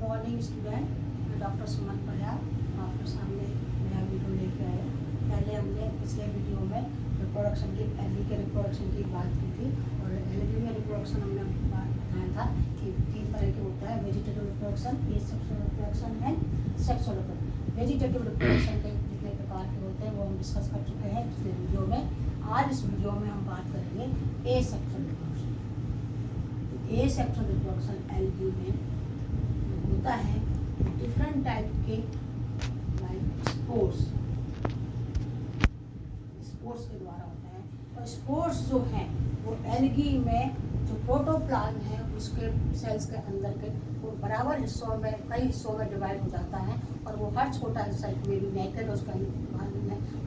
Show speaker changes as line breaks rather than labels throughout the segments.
Morning student, मैं doctor सुमन प्रयाग आपके सामने नया वीडियो लेके आया। पहले हमने पिछले वीडियो में रिप्रोडक्शन की एलगी के रिप्रोडक्शन की बात की थी और एलगी में रिप्रोडक्शन हमने बताया था कि 3 तरह के होता है: vegetative reproduction, asexual reproduction and sexual reproduction. Vegetative reproduction के जितने प्रकार के होते हैं वो हम डिस्कस कर चुके हैं पिछले वीडियो में। आज इस वीडियो में हम बात करेंगे asexual reproduction. Asexual reproduction algae में होता है डिफरेंट टाइप के लाइक स्पोर्स के द्वारा होता है। और स्पोर्स जो हैं वो एलगी में जो प्रोटोप्लाज्म है उसके सेल्स के अंदर के वो बराबर हिस्सों में कई हिस्सों में डिवाइड हो जाता है और वो हर छोटा हिस्सा में भी नेकेड उसका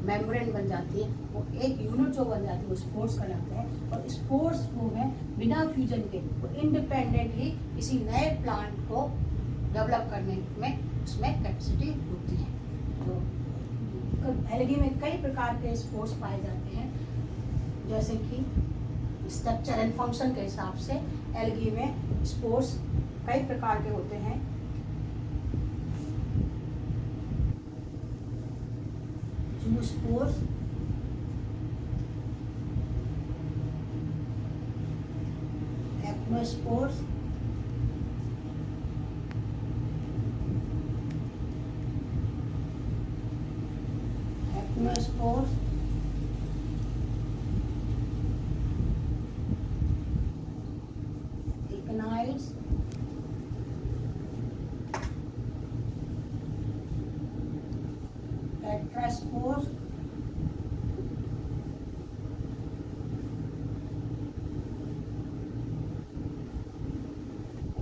मेम्ब्रेन बन जाती है। वो एक यूनिट जो बन जाती है वो स्पोर्स कहलाते हैं। और स्पोर्स वो है बिना फ्यूजन के वो इंडिपेंडेंटली किसी नए प्लांट को डेवलप करने में उसमें कैपेसिटी होती है। तो एलगी में कई प्रकार के स्पोर्स पाए जाते हैं, जैसे कि स्ट्रक्चर एंड फंक्शन के हिसाब से एलगी में स्पोर्स कई प्रकार के होते हैं। Zoospores, aplanospores, aplanospores, akinetes, tetraspores,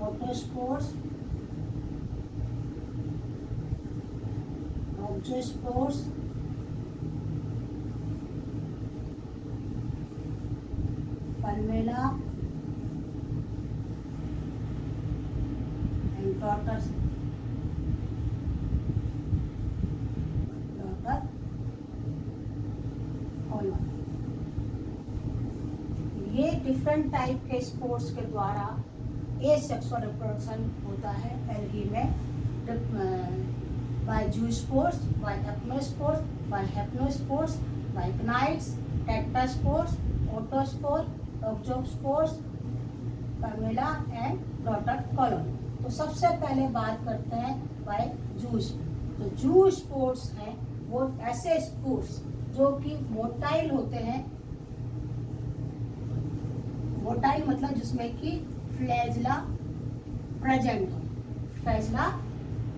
autospores, auxospores, palmella and daughter colony. ये डिफरेंट टाइप के स्पोर्स के द्वारा एसेक्सुअल रिप्रोडक्शन होता है एलगी में, by zoospores, by aplanospores, by hypnospores, by akinetes, tetraspores, autospore, auxospores, palmella and daughter colony. तो सबसे पहले बात करते हैं बाय जूस। तो जूस्पोर्स हैं वो ऐसे स्पोर्स जो कि मोटाइल होते हैं। मोटाइल मतलब जिसमें कि फ्लैजला प्रेजेंट हो। फ्लैजला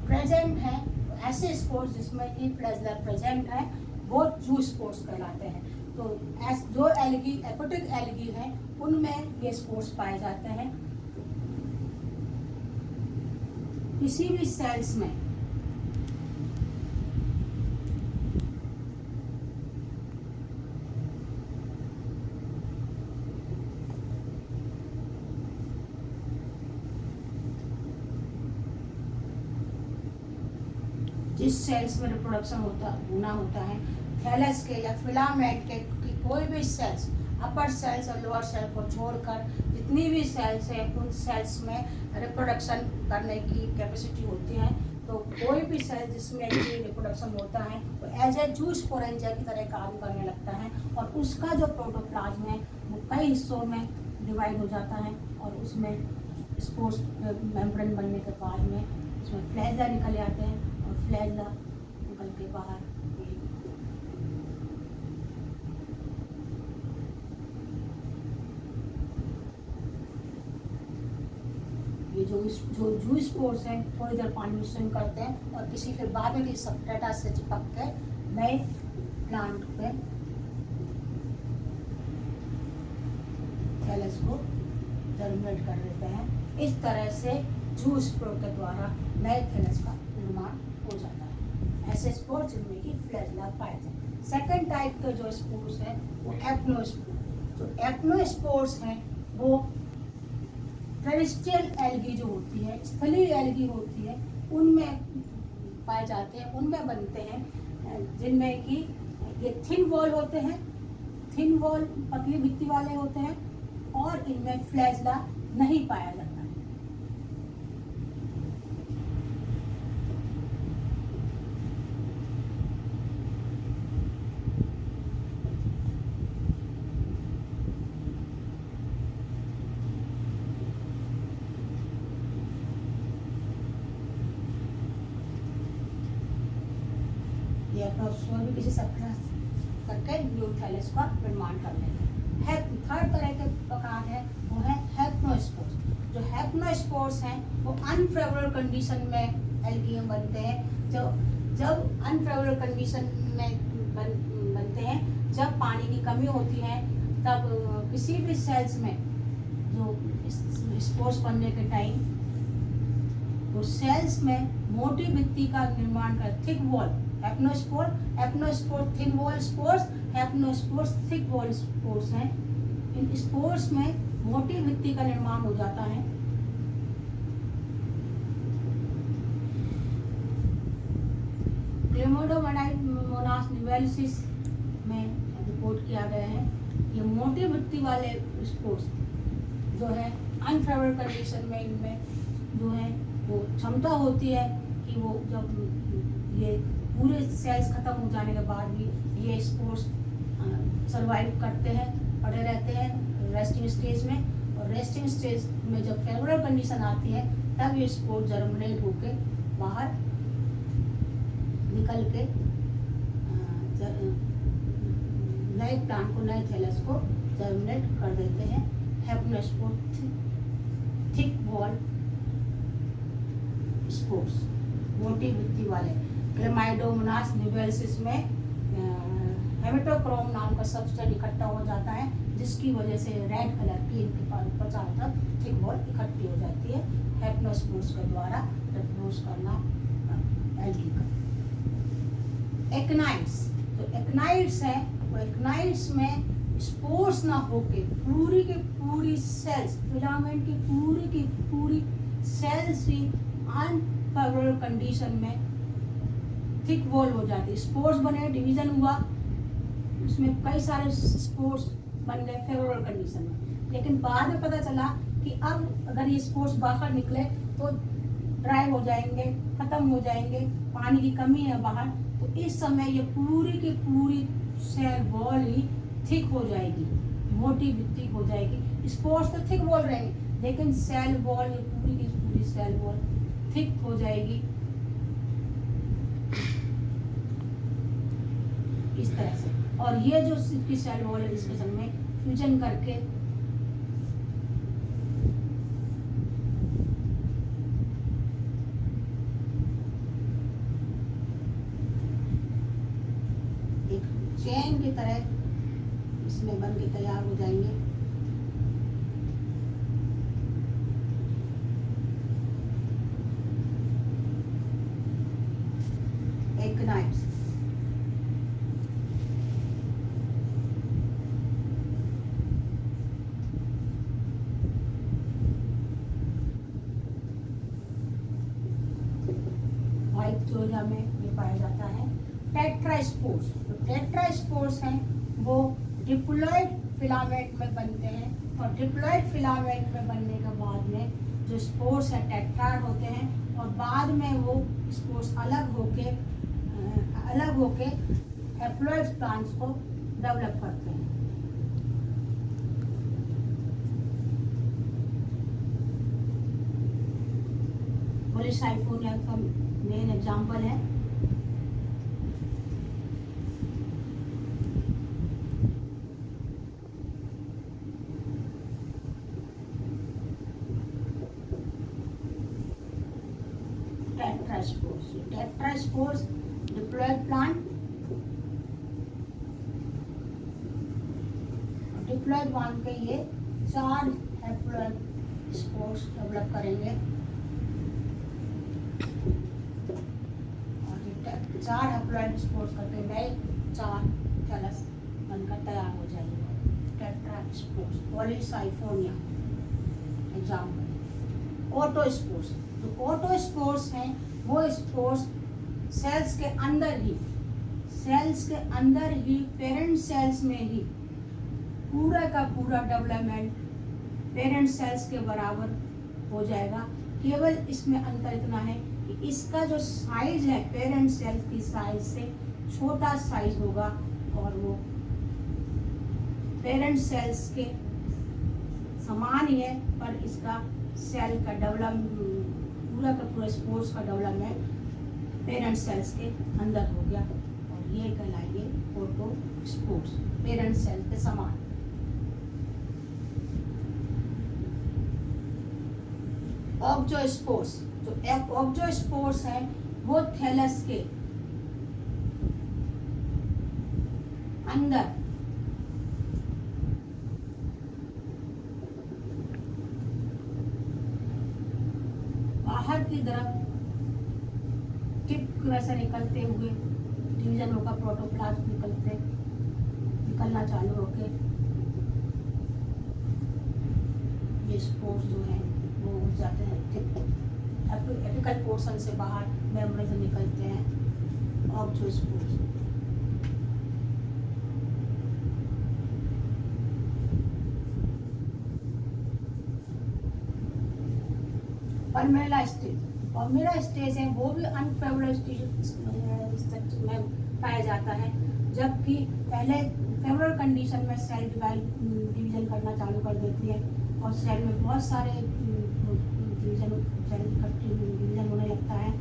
प्रेजेंट है, तो ऐसे स्पोर्स जिसमें कि फ्लैजला प्रेजेंट है वो जूस्पोर्स कहलाते हैं। तो जो एलगी एक्वाटिक एलगी है उनमें ये स्पोर्स पाए जाते हैं। किसी भी सेल्स में जिस सेल्स में रिप्रोडक्शन होना होता है, थैलस के या फिलामेंट के कोई भी सेल्स, अपर सेल्स और लोअर सेल को छोड़कर जितनी भी सेल्स हैं उन सेल्स में रिप्रोडक्शन करने की कैपेसिटी होती है। तो कोई भी सेल जिसमें कि रिप्रोडक्शन होता है वो एज ए जूस्पोरेंजिया की तरह काम करने लगता है और उसका जो प्रोटोप्लाज्म है वो कई हिस्सों में डिवाइड हो जाता है और उसमें स्पोर्स मेम्ब्रेन बनने के बाद में उसमें फ्लैजला निकल आते हैं और फ्लैजला निकल के बाहर ये जो जूस्पोर्स हैं थोड़ी देर पानी में स्विम करते हैं और किसी फिर बाद में किसी सबस्ट्रेटा से चिपक के नए प्लांट पे थैलस को जर्मिनेट कर देते हैं। इस तरह से जूस्पोर के द्वारा नए थैलस का निर्माण हो जाता है। ऐसे स्पोर जिनमें कि फ्लैजला पाए जाते। सेकेंड टाइप के जो स्पोर्स हैं वो एप्नोस्पोर। जो एप्नोस्पोर्स हैं वो टेरेस्ट्रियल एलगी जो होती है, स्थलीय एलगी होती है, उनमें पाए जाते हैं, उनमें बनते हैं, जिनमें कि ये थिन वॉल होते हैं, थिन वॉल पतली भित्ति वाले होते हैं और इनमें फ्लैजला नहीं पाया जाता है। ये एप्नोस्पोर भी किसी सक्रिय करके न्यूथैलस का निर्माण कर लेते हैं। थर्ड तरह के प्रकार है वो है हैप्नोस्पोर्स। जो हैप्नोस्पोर्स हैं वो अनफेवरेबल कंडीशन में एल्गियम बनते हैं। जब अनफेवरेबल कंडीशन में बनते हैं, जब पानी की कमी होती है, तब किसी भी सेल्स में जो स्पोर्स बनने के टाइम वो सेल्स में मोटी भित्ति का निर्माण कर thick wall aplanospore thin wall spores, aplanospores thick wall spores हैं। इन स्पोर्स में मोटी भित्ति का निर्माण हो जाता है। क्लेमाइडोमोनास निवेलिसिस में रिपोर्ट किया गया है ये मोटी भित्ति वाले स्पोर्स जो है अनफेवरेबल कंडीशन में इनमें जो है वो क्षमता होती है कि वो जब ये पूरे सेल्स खत्म हो जाने के बाद भी ये स्पोर्स सरवाइव करते हैं, पड़े रहते हैं रेस्टिंग स्टेज में। और रेस्टिंग स्टेज में जब फेवरेबल कंडीशन आती है तब ये स्पोर्स जर्मिनेट होके बाहर निकल के नए प्लांट को, नए थैलस को जर्मिनेट कर देते हैं। हैप्नोस्पोर थिक वॉल स्पोर्स मोटी भित्ति वाले। क्लेमाइडोमोनास निवेलिसिस में हेमेटोक्रोम नाम का सबस्टेंस इकट्ठा हो जाता है, जिसकी वजह से रेड कलर की इनके पास चारों तरफ थिक वॉल इकट्ठी हो जाती है। हैप्नोस्पोर्स के द्वारा रिप्रोड्यूस करना एल्गी का। एक्नाइड्स, तो एक्नाइड्स हैं वो एक्नाइड्स में स्पोर्स ना होके पूरी की पूरी सेल्स, फिलामेंट की पूरी सेल्स ही अनफेवरेबल कंडीशन में थिक वॉल हो जाती है। स्पोर्स बने, डिवीजन हुआ, उसमें कई सारे स्पोर्स बन गए फेवरेबल कंडीशन में, लेकिन बाद में पता चला कि अब अगर ये स्पोर्स बाहर निकले तो ड्राई हो जाएंगे, खत्म हो जाएंगे, पानी की कमी है बाहर, तो इस समय ये पूरी की पूरी सेल वॉल ही थिक हो जाएगी, मोटी भित्ति हो जाएगी। स्पोर्स तो थिक वॉल रहेंगे, लेकिन सेल वॉल, ये पूरी की पूरी सेल वॉल थिक हो जाएगी इस तरह से। और ये जो इसकी सेल वॉल है इसके संग में फ्यूजन करके एक चेन की तरह इसमें बन के तैयार हो जाएंगे। एक्नाइड्स व्हाइट चोरिया में ये पाया जाता है। टेट्रास्पोर्स, तो टेट्रास्पोर्स हैं वो डिप्लॉयड फिलामेंट में बनते हैं, और डिप्लॉयड फिलामेंट में बनने के बाद में जो स्पोर्स है टेट्राड होते हैं, और बाद में वो स्पोर्स अलग होके हैप्लॉयड प्लांट्स को डेवलप करते हैं। पॉलीसाइफोनिया का मेन एग्जांपल है। टेट्रास्पोर्स डिप्लॉयड प्लांट, डिप्लॉयड मान के ये 4 हैप्लॉयड स्पोर्स डेवलप करेंगे, और ये 4 हैप्लॉयड स्पोर्स करके नए 4 थैलस बनकर तैयार हो जाएंगे। टेट्रास्पोर्स। Polysiphonia example. ऑटोस्पोर्स, जो ऑटोस्पोर्स हैं वो स्पोर्स सेल्स के अंदर ही पेरेंट सेल्स में ही पूरा का पूरा डेवलपमेंट पेरेंट सेल्स के बराबर हो जाएगा। केवल इसमें अंतर इतना है कि इसका जो साइज है पेरेंट सेल्स की साइज से छोटा साइज होगा, और वो पेरेंट सेल्स के समान ही है, पर इसका सेल का डेवलपमेंट, पूरा का पूरा स्पोर्स का डेवलपमेंट पेरेंट सेल्स के अंदर हो गया, और ये कहलाएंगे फोटोस्पोर्स, पेरेंट सेल के समान। ऑक्टोस्पोर्स, जो ऑक्टोस्पोर्स है वो थैलस के अंदर बाहर की तरफ टिप वैसे निकलते हुए डिवीजन होगा, प्रोटोप्लाज्म निकलना चालू होके ये स्पोर्स जो है वो उठ जाते हैं, एपिकल पोर्शन से बाहर मेम्ब्रेन से निकलते हैं ऑक्टोस्पोर्स। पर्मेला स्टेज है वो भी अनफेवरेबल स्ट्रक्चर में पाया जाता है, जबकि पहले फेवरेबल कंडीशन में सेल डिवीजन करना चालू कर देती है और सेल में बहुत सारे डिवीजन होने लगता है,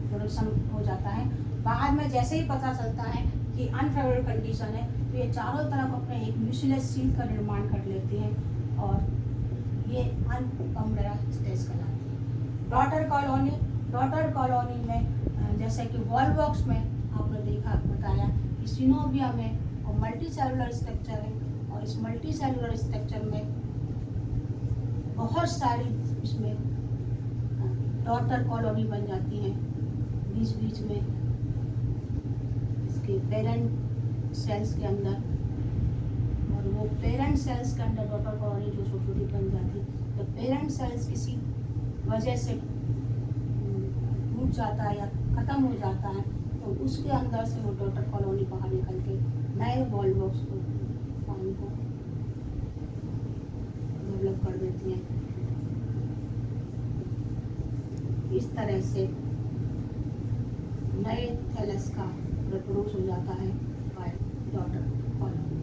प्रोडक्शन हो जाता है। बाद में जैसे ही पता चलता है कि अनफेवरेबल कंडीशन है तो ये चारों तरफ अपने एक म्यूसिलस शीट का निर्माण कर लेती है और ये अनपर्मेला स्टेज कहलाती है। डॉटर कॉलोनी में जैसे कि वॉलवॉक्स में आपने बताया कि सिनोविया में और मल्टी सेलुलर स्ट्रक्चर है, और इस मल्टी सेलुलर स्ट्रक्चर में बहुत सारी इसमें डॉटर कॉलोनी बन जाती हैं बीच बीच में इसके पेरेंट सेल्स के अंदर, और वो पेरेंट सेल्स के अंदर डॉटर कॉलोनी जो छोटी बन जाती है। तो पेरेंट सेल्स किसी वजह से टूट जाता है या ख़त्म हो जाता है तो उसके अंदर से वो डॉटर कॉलोनी बाहर निकल के नए वॉलवॉक्स को पानी को डेवलप कर देती हैं। इस तरह से नए थैलस का रिप्रोड्यूस हो जाता है बाय डॉटर कॉलोनी।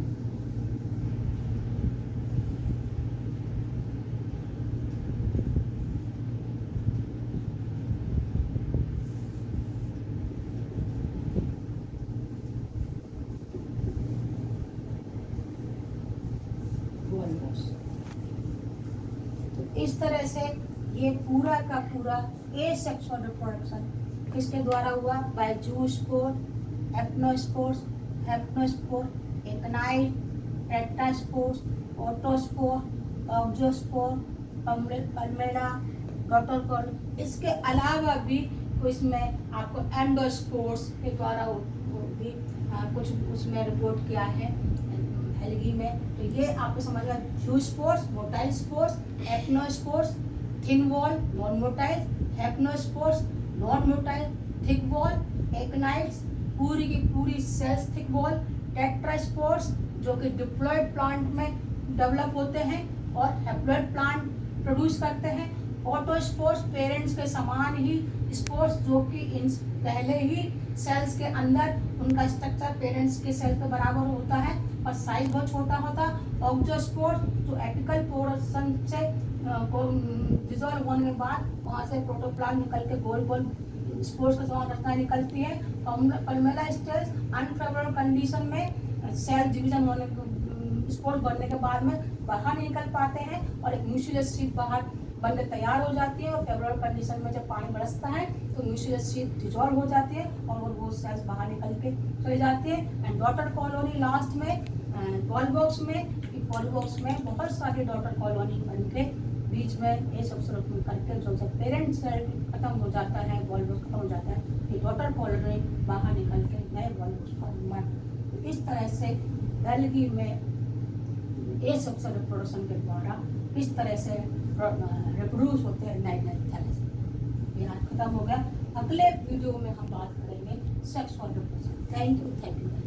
तो इस तरह से ये पूरा का पूरा एसेक्सुअल रिप्रोडक्शन किसके द्वारा हुआ? By zoospore, aplanospores, hypnospore, akinete, tetraspores, autospore, auxospore, palmella, daughter colony. इसके अलावा भी इसमें आपको एंडोस्पोर्स के द्वारा भी कुछ उसमें रिपोर्ट किया है एल्गी में। तो ये आपको समझ में, zoospores, motile spores, aplanospores, thin wall, non motile, hypnospores, non motile, thick wall, akinetes, पूरी की पूरी सेल्स थिक वॉल, टेट्रास्पोर्स जो कि डिप्लॉयड प्लांट में डेवलप होते हैं और हैप्लॉयड प्लांट प्रोड्यूस करते हैं, ऑटोस्पोर्स पेरेंट्स के समान ही स्पोर्स जो कि इन पहले ही सेल्स के अंदर उनका स्ट्रक्चर पेरेंट्स के सेल के बराबर होता है और साइज बहुत छोटा होता है। ऑक्टोस्पोर्स जो एपिकल पोर्शन से डिसॉल्व होने के बाद वहाँ से प्रोटोप्लाज्म निकल के गोल गोल स्पोर्स के समान रचना निकलती है। पर्मेला स्टेज अनफेवरेबल कंडीशन में सेल डिवीजन होने स्पोर्स बनने के बाद में बाहर नहीं निकल पाते हैं और एक म्यूसिलस शीट बाहर बनने तैयार हो जाती है, और फेवरेबल कंडीशन में जब पानी बरसता है तो म्यूसिलस शीट डिसॉल्व हो जाती है और वो सेल्स बाहर निकल के चले जाती है। एंड डॉटर कॉलोनी लास्ट में वॉलवॉक्स में बहुत सारी डॉटर कॉलोनी बन के बीच में ये सब करके जो सब पेरेंट सेल खत्म हो जाता है, वॉलवॉक्स खत्म हो जाता है, ये डॉटर कॉलोनी बाहर निकल के नए वॉलवॉक्स का निर्माण। तो इस तरह से एल्गी में ये सबसे रिप्रोडक्शन के द्वारा इस तरह से रिप्रोड्यूस होते हैं नए थैलेस। ये आज खत्म हो गया। अगले वीडियो में हम बात करेंगे सेक्सुअल रिप्रोडक्शन। Thank you.